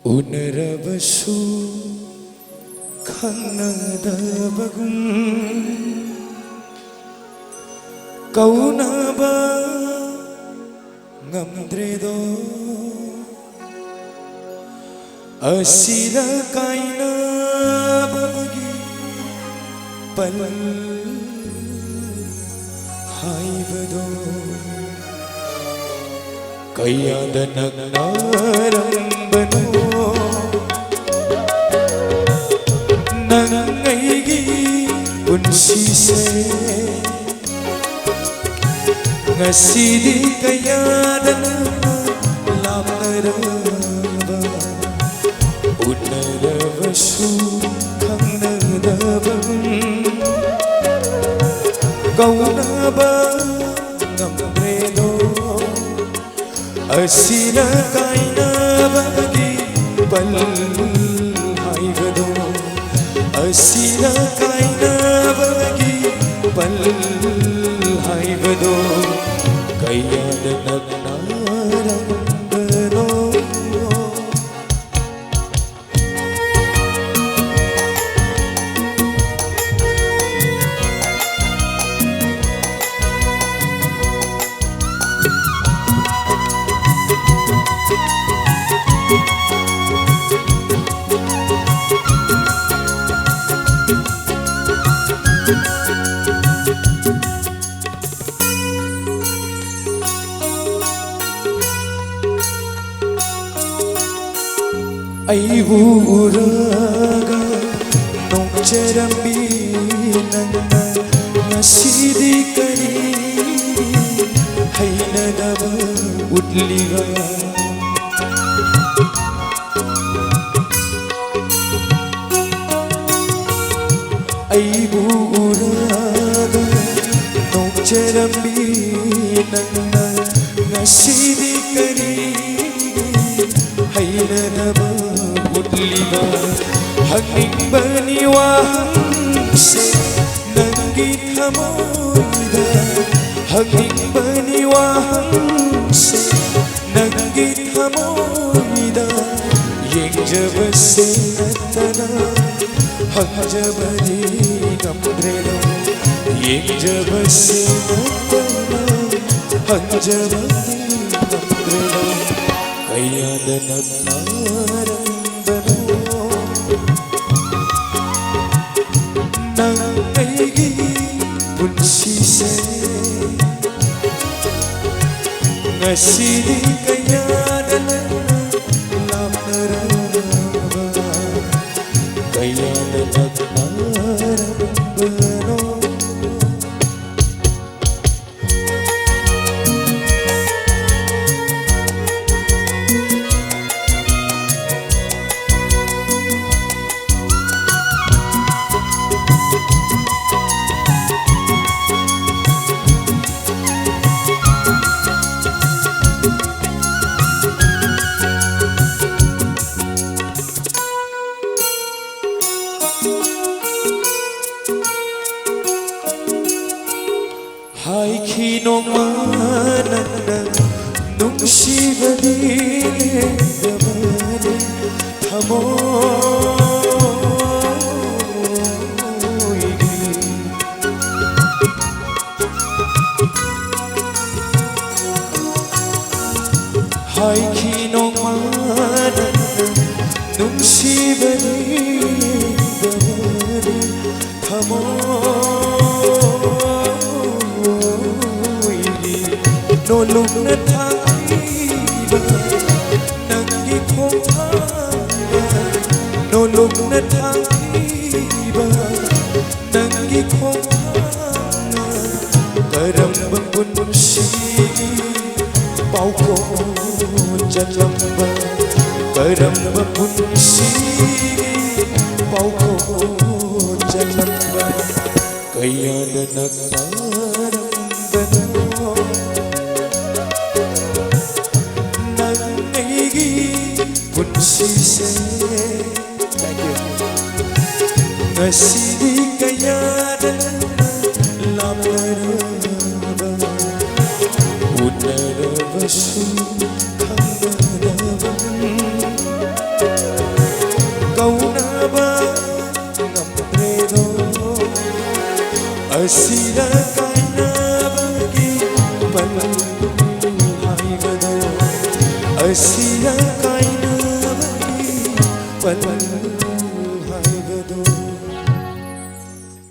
Unarabasu khanadabagum kaunaba ngamdredo asira kaina bagi pal haibado kayada nagnarambano nangaigi unsise ngasidi kayada lamnaraba unarabasu khanadabam kaunaba ngamdredo asina kaina bagi pal haibado asina kaina bagi pal haibado kayada nagnarambano aibu uraga nongcherambi nanna nasidi kari hainadaba utliga aibu uraga nongcherambi nanna nasidi kari hainadaba utliga hangbani wahangse nangi thamoida hangbani wahangse nangi thamoida yengjabase natana hangjabani ngamdredo yengjabase natana hangjabani ngamdredo kayada nagnarambano nangaigi unsise ngasidi kayada lamnaraba kayada nagnarambano haikinomanana nungsibadi damani thamoidi haikinomanana nungsibadi damani thamoidi nolung na thaiba nangi khongthanga nolung na thaiba nangi khongthanga karamba punsigi pauko jalamba karamba punsigi pauko jalamba kayada nagnarambano nangaigi unsise ngasidi kayada lamnaraba unarabasu khanadabam पल